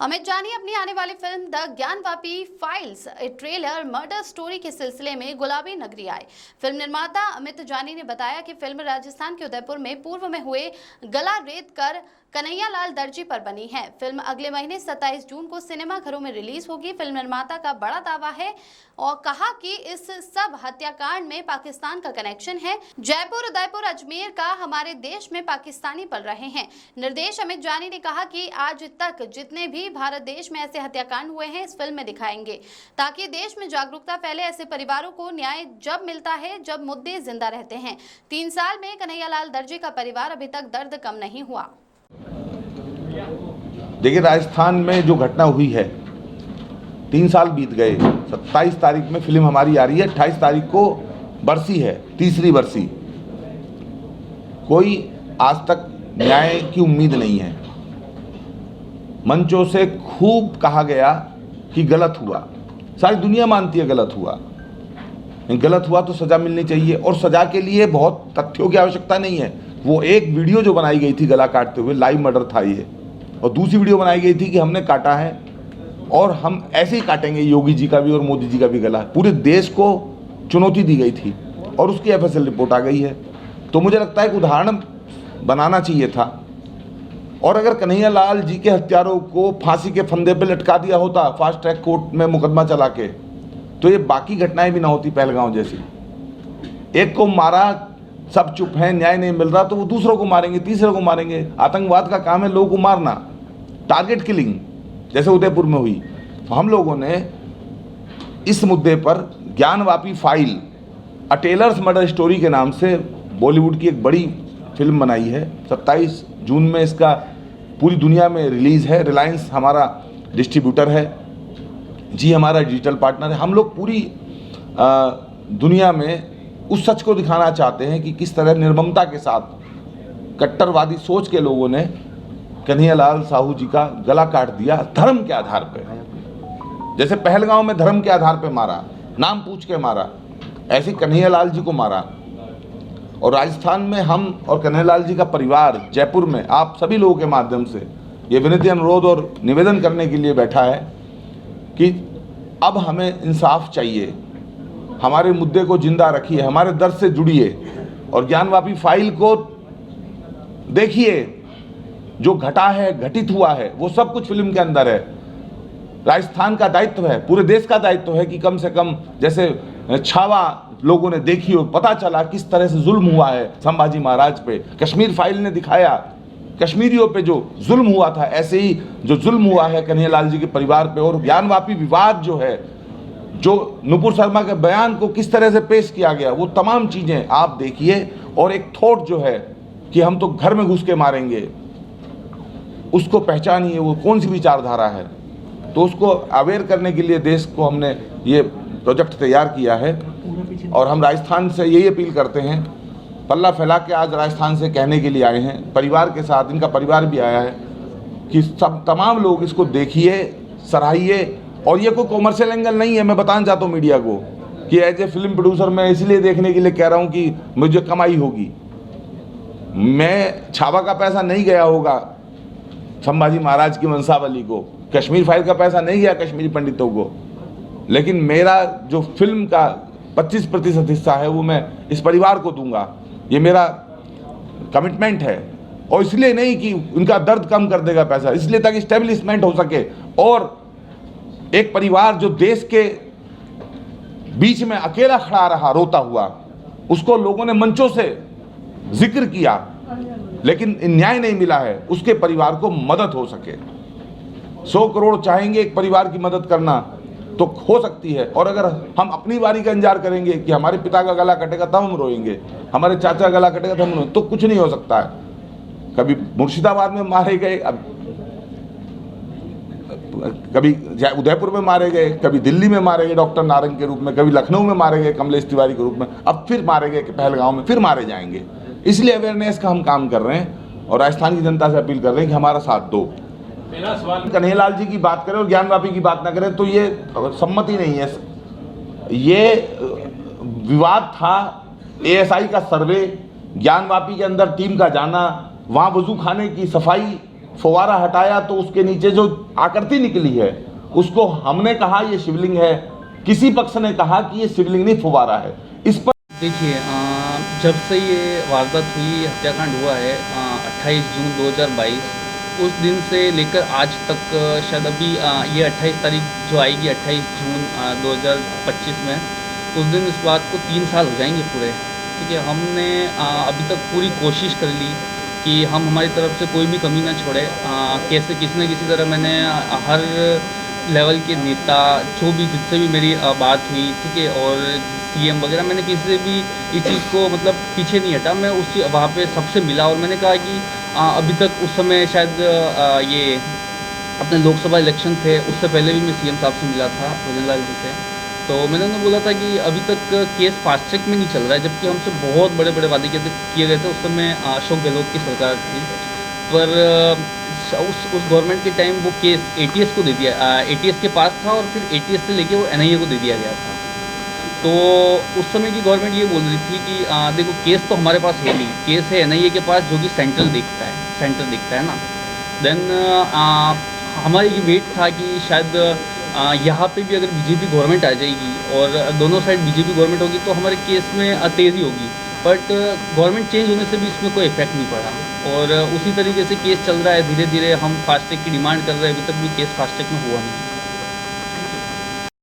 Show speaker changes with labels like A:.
A: अमित जानी अपनी आने वाली film the Gyanvapi files A trailer murder story के सिलसिले में गुलाबी नगरी आए। फिल्म निर्माता अमित जानी ने बताया कि फिल्म राजस्थान के उदयपुर में पूर्व में हुए गला रेत कर कन्हैयालाल दर्जी पर बनी है। फिल्म अगले महीने 27 जून को सिनेमाघरों में रिलीज होगी। फिल्म निर्माता का बड़ा दावा है और कहा कि इस सब हत्याकांड में पाकिस्तान का कनेक्शन है। जयपुर, उदयपुर, अजमेर का हमारे देश में पाकिस्तानी पल रहे हैं। निर्देश अमित जानी ने कहा कि आज तक जितने भी भारत देश में ऐसे हत्याकांड हुए हैं इस फिल्म में दिखाएंगे, ताकि देश में जागरूकता फैले। ऐसे परिवारों को न्याय जब मिलता है जब मुद्दे जिंदा रहते हैं। 3 साल में कन्हैयालाल दर्जी का परिवार अभी तक दर्द कम नहीं हुआ।
B: देखिए, राजस्थान में जो घटना हुई है, 3 साल बीत गए। 27 तारीख में फिल्म हमारी आ रही है, 28 तारीख को बरसी है, तीसरी बरसी। कोई आज तक न्याय की उम्मीद नहीं है। मंचों से खूब कहा गया कि गलत हुआ, सारी दुनिया मानती है गलत हुआ, गलत हुआ तो सज़ा मिलनी चाहिए। और सज़ा के लिए बहुत तथ्यों की आवश्यकता नहीं है। वो एक वीडियो जो बनाई गई थी गला काटते हुए, लाइव मर्डर था ये, और दूसरी वीडियो बनाई गई थी कि हमने काटा है और हम ऐसे ही काटेंगे योगी जी का भी और मोदी जी का भी गला। पूरे देश को चुनौती दी गई थी और उसकी FSL रिपोर्ट आ गई है। तो मुझे लगता है कि उदाहरण बनाना चाहिए था। और अगर कन्हैयालाल जी के हत्यारों को फांसी के फंदे पे लटका दिया होता फास्ट ट्रैक कोर्ट में मुकदमा चला के, तो ये बाकी घटनाएं भी ना होती पहलगांव जैसी। एक को मारा, सब चुप हैं, न्याय नहीं मिल रहा, तो वो दूसरों को मारेंगे, तीसरे को मारेंगे। आतंकवाद का काम है लोगों को मारना, टारगेट किलिंग, जैसे उदयपुर में हुई। तो हम लोगों ने इस मुद्दे पर Gyanvapi file a tailor's murder story के नाम से बॉलीवुड की एक बड़ी फिल्म बनाई है। 27 जून में इसका पूरी दुनिया में रिलीज़ है। रिलायंस हमारा डिस्ट्रीब्यूटर है, जी हमारा डिजिटल पार्टनर है। हम लोग पूरी दुनिया में उस सच को दिखाना चाहते हैं कि किस तरह निर्ममता के साथ कट्टरवादी सोच के लोगों ने कन्हैयालाल साहू जी का गला काट दिया धर्म के आधार पे। जैसे पहलगांव में धर्म के आधार पे मारा, नाम पूछ के मारा, ऐसे कन्हैयालाल जी को मारा। और राजस्थान में हम और कन्हैयालाल जी का परिवार जयपुर में आप सभी लोगों के माध्यम से ये विनती, अनुरोध और निवेदन करने के लिए बैठा है कि अब हमें इंसाफ चाहिए। हमारे मुद्दे को जिंदा रखिए, हमारे दर्द से जुड़िए और ज्ञानवापी फाइल को देखिए। जो घटा है, घटित हुआ है, वो सब कुछ फिल्म के अंदर है। राजस्थान का दायित्व है, पूरे देश का दायित्व है कि कम से कम जैसे छावा लोगों ने देखी हो, पता चला किस तरह से जुल्म हुआ है संभाजी महाराज पे। कश्मीर फाइल ने दिखाया कश्मीरियों पे जो जुल्म हुआ था, ऐसे ही जो जुल्म हुआ है कन्हैयालाल जी के परिवार पे। और ज्ञानवापी विवाद जो है, जो नुपुर शर्मा के बयान को किस तरह से पेश किया गया, वो तमाम चीज़ें आप देखिए। और एक थॉट जो है कि हम तो घर में घुस के मारेंगे, उसको पहचानिए वो कौन सी विचारधारा है। तो उसको अवेयर करने के लिए देश को हमने ये प्रोजेक्ट तैयार किया है। और हम राजस्थान से यही अपील करते हैं, पल्ला फैला के आज राजस्थान से कहने के लिए आए हैं, परिवार के साथ, इनका परिवार भी आया है, कि सब तमाम लोग इसको देखिए, सराहिए। और ये कोई कॉमर्शियल एंगल नहीं है। मैं बताना चाहता हूँ मीडिया को कि एज ए फिल्म प्रोड्यूसर मैं इसलिए देखने के लिए कह रहा हूँ कि मुझे कमाई होगी। मैं छावा का पैसा नहीं गया होगा संभाजी महाराज की वंशावली को, कश्मीर फाइल का पैसा नहीं गया कश्मीरी पंडितों को, लेकिन मेरा जो फिल्म का 25% हिस्सा है वो मैं इस परिवार को दूंगा। ये मेरा कमिटमेंट है। और इसलिए नहीं कि उनका दर्द कम कर देगा पैसा, इसलिए ताकि स्टेब्लिशमेंट हो सके। और एक परिवार जो देश के बीच में अकेला खड़ा रहा रोता हुआ, उसको लोगों ने मंचों से जिक्र किया, लेकिन न्याय नहीं मिला है, उसके परिवार को मदद हो सके। 100 करोड़ चाहेंगे एक परिवार की मदद करना तो हो सकती है। और अगर हम अपनी बारी का इंतजार करेंगे कि हमारे पिता का गला कटेगा तब हम रोएंगे, हमारे चाचा का गला कटेगा तब हम रोएंगे, तो कुछ नहीं हो सकता है। कभी मुर्शिदाबाद में मारे गए, कभी उदयपुर में मारे गए, कभी दिल्ली में मारे गए डॉक्टर नारंग के रूप में, कभी लखनऊ में मारे गए कमलेश तिवारी के रूप में, अब फिर मारे गए पहलगांव में, फिर मारे जाएंगे। इसलिए अवेयरनेस का हम काम कर रहे हैं और राजस्थान की जनता से अपील कर रहे हैं कि हमारा साथ दो। मेरा सवाल, कन्हैयालाल जी की बात करें और ज्ञानवापी की बात ना करें तो ये सम्मति नहीं है। ये विवाद था, ASI का सर्वे, ज्ञानवापी के अंदर टीम का जाना, वहाँ वजू खाने की सफाई फुवारा हटाया तो उसके नीचे जो आकृति निकली है उसको हमने कहा ये शिवलिंग है, किसी पक्ष ने कहा कि ये शिवलिंग नहीं फुवारा है। इस पर
C: देखिए, जब से ये वारदात हुई, हत्याकांड हुआ है 28 जून 2022, उस दिन से लेकर आज तक शायद अभी ये 28 तारीख जो आएगी 28 जून 2025 में, उस दिन इस बात को 3 साल हो जाएंगे पूरे। ठीक है, हमने अभी तक पूरी कोशिश कर ली कि हम हमारी तरफ से कोई भी कमी ना छोड़े। कैसे किसी न किसी तरह मैंने हर लेवल के नेता जो भी जिससे भी मेरी बात हुई, ठीक है, और सीएम वगैरह, मैंने किसी से भी इस चीज़ को मतलब पीछे नहीं हटा। मैं उस वहाँ पे सबसे मिला और मैंने कहा कि अभी तक उस समय शायद ये अपने लोकसभा इलेक्शन थे, उससे पहले भी मैं सीएम साहब से मिला था, भजन लाल जी से। तो मैंने उन्हें बोला था कि अभी तक केस फास्ट ट्रैक में नहीं चल रहा है, जबकि हमसे बहुत बड़े बड़े वादे किए गए थे। उस समय अशोक गहलोत की सरकार थी, पर उस गवर्नमेंट के टाइम वो केस एटीएस को दे दिया, एटीएस के पास था और फिर एटीएस से लेके वो एनआईए को दे दिया गया था। तो उस समय की गवर्नमेंट ये बोल रही थी कि देखो केस तो हमारे पास है नहीं, केस है एनआईए के पास जो कि सेंटर देखता है ना। देन हमारा ये वेट था कि शायद यहाँ पे भी अगर बीजेपी गवर्नमेंट आ जाएगी और दोनों साइड बीजेपी गवर्नमेंट होगी तो हमारे केस में तेज़ी होगी, बट गवर्नमेंट चेंज होने से भी इसमें कोई इफेक्ट नहीं पड़ा और उसी तरीके से केस चल रहा है। धीरे धीरे हम फास्ट ट्रैक की डिमांड कर रहे हैं, अभी तक भी केस फास्ट ट्रैक में हुआ नहीं।